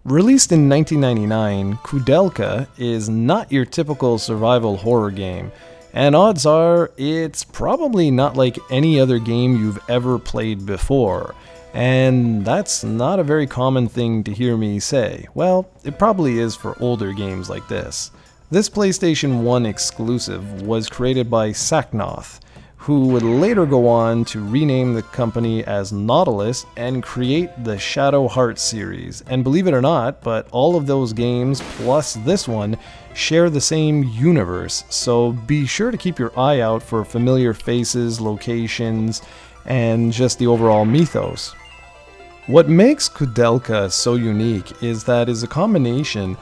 Released in 1999, Koudelka is not your typical survival horror game, and odds are it's probably not like any other game you've ever played before. And that's not a very common thing to hear me say. Well, it probably is for older games like this. This PlayStation 1 exclusive was created by Saknoth, who would later go on to rename the company as Nautilus and create the Shadow Heart series. And believe it or not, but all of those games plus this one share the same universe, so be sure to keep your eye out for familiar faces, locations, and just the overall mythos. What makes Koudelka so unique is that it's a combination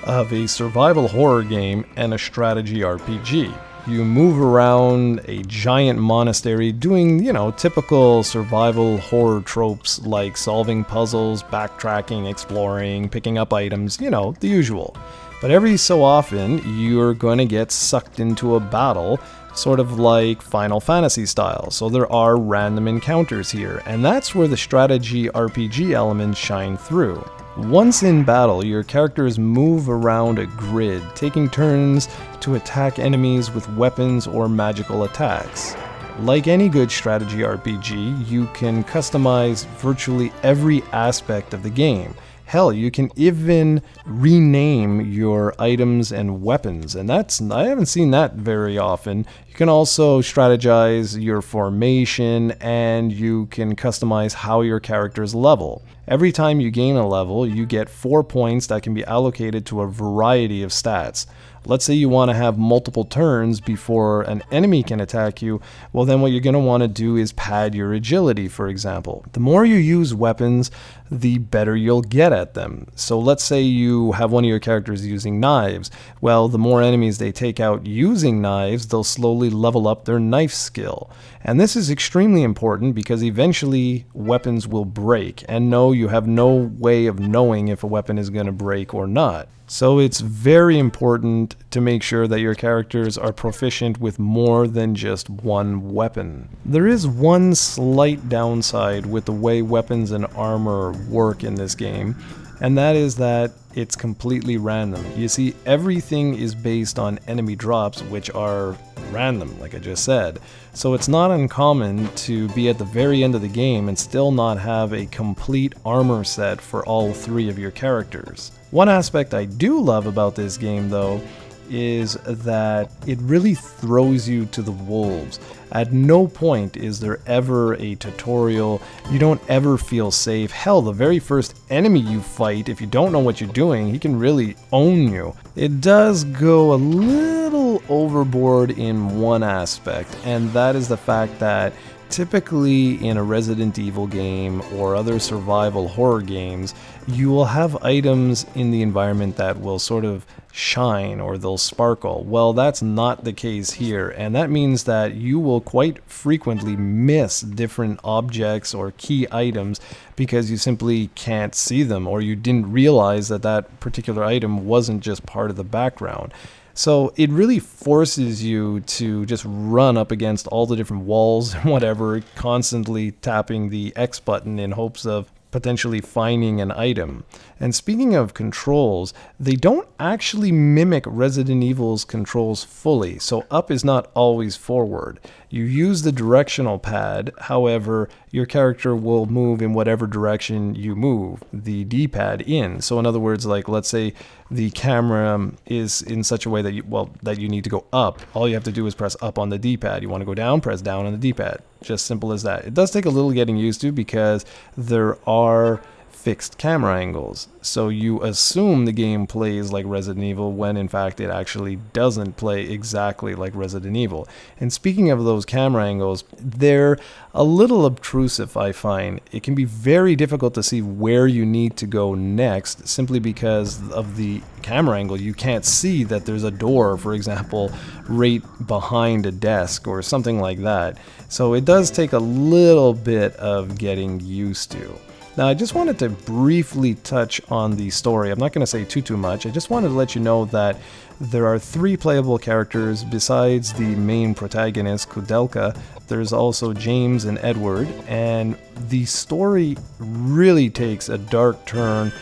of a survival horror game and a strategy RPG. You move around a giant monastery doing, typical survival horror tropes like solving puzzles, backtracking, exploring, picking up items, the usual. But every so often, you're going to get sucked into a battle, sort of like Final Fantasy style, so there are random encounters here, and that's where the strategy RPG elements shine through. Once in battle, your characters move around a grid, taking turns to attack enemies with weapons or magical attacks. Like any good strategy RPG, you can customize virtually every aspect of the game. Hell, you can even rename your items and weapons, and I haven't seen that very often. You can also strategize your formation, and you can customize how your characters level. Every time you gain a level, you get 4 points that can be allocated to a variety of stats. Let's say you want to have multiple turns before an enemy can attack you, well then what you're going to want to do is pad your agility, for example. The more you use weapons, the better you'll get at them. So let's say you have one of your characters using knives. Well, the more enemies they take out using knives, they'll slowly level up their knife skill. And this is extremely important because eventually weapons will break, and no, you have no way of knowing if a weapon is going to break or not. So it's very important to make sure that your characters are proficient with more than just one weapon. There is one slight downside with the way weapons and armor work in this game, and that is that it's completely random. You see, everything is based on enemy drops, which are random, like I just said. So it's not uncommon to be at the very end of the game and still not have a complete armor set for all 3 of your characters. One aspect I do love about this game, though, is that it really throws you to the wolves. At no point is there ever a tutorial. You don't ever feel safe. Hell, the very first enemy you fight, if you don't know what you're doing, he can really own you. It does go a little overboard in one aspect, and that is the fact that typically in a Resident Evil game or other survival horror games, you will have items in the environment that will sort of shine or they'll sparkle. Well, that's not the case here, and that means that you will quite frequently miss different objects or key items because you simply can't see them, or you didn't realize that that particular item wasn't just part of the background. So it really forces you to just run up against all the different walls and whatever, constantly tapping the X button in hopes of potentially finding an item. And speaking of controls, they don't actually mimic Resident Evil's controls fully, so up is not always forward. You use the directional pad, however, your character will move in whatever direction you move the D-pad in. So in other words, like let's say the camera is in such a way that you need to go up. All you have to do is press up on the D-pad. You want to go down, press down on the D-pad. Just simple as that. It does take a little getting used to because there are fixed camera angles. So you assume the game plays like Resident Evil when in fact it actually doesn't play exactly like Resident Evil. And speaking of those camera angles, they're a little obtrusive, I find. It can be very difficult to see where you need to go next simply because of the camera angle. You can't see that there's a door, for example, right behind a desk or something like that. So it does take a little bit of getting used to. Now, I just wanted to briefly touch on the story. I'm not going to say too much. I just wanted to let you know that there are 3 playable characters besides the main protagonist, Koudelka. There's also James and Edward, and the story really takes a dark turn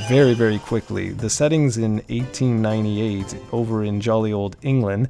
very, very quickly. The setting's in 1898 over in jolly old England,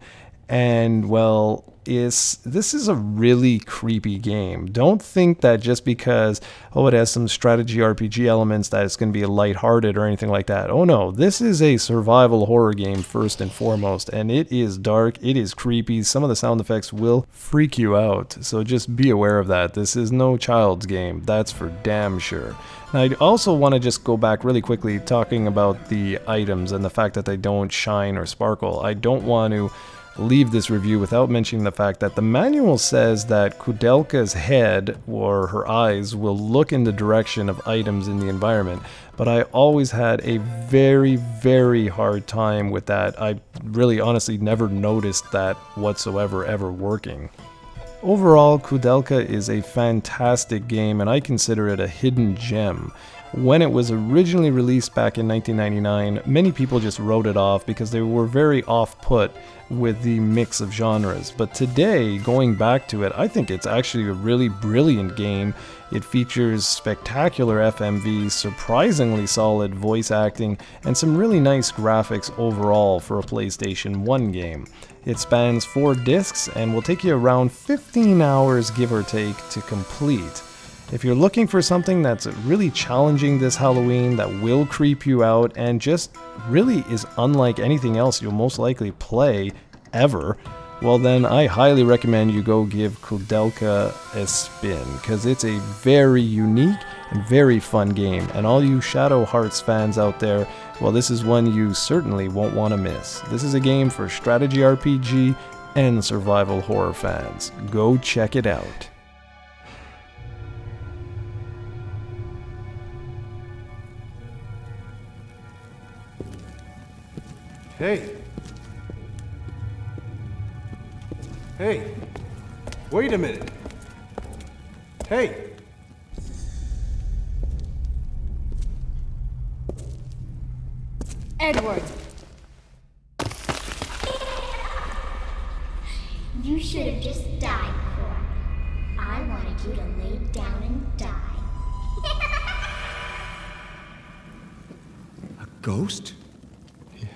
and well, this is a really creepy game. Don't think that just because, it has some strategy RPG elements that it's going to be lighthearted or anything like that. Oh no, this is a survival horror game first and foremost, and it is dark, it is creepy, some of the sound effects will freak you out, so just be aware of that. This is no child's game, that's for damn sure. Now, I also want to just go back really quickly talking about the items and the fact that they don't shine or sparkle. I don't want to leave this review without mentioning the fact that the manual says that Koudelka's head or her eyes will look in the direction of items in the environment, but I always had a very, very hard time with that. I really honestly never noticed that whatsoever ever working. Overall, Koudelka is a fantastic game and I consider it a hidden gem. When it was originally released back in 1999, many people just wrote it off because they were very off-put with the mix of genres. But today, going back to it, I think it's actually a really brilliant game. It features spectacular FMV, surprisingly solid voice acting, and some really nice graphics overall for a PlayStation 1 game. It spans 4 discs and will take you around 15 hours, give or take, to complete. If you're looking for something that's really challenging this Halloween, that will creep you out, and just really is unlike anything else you'll most likely play ever, well then I highly recommend you go give Koudelka a spin, because it's a very unique and very fun game, and all you Shadow Hearts fans out there, well, this is one you certainly won't want to miss. This is a game for strategy RPG and survival horror fans. Go check it out. Hey! Hey! Wait a minute! Hey! Edward! You should have just died, Cor. I wanted you to lay down and die. A ghost? Yeah.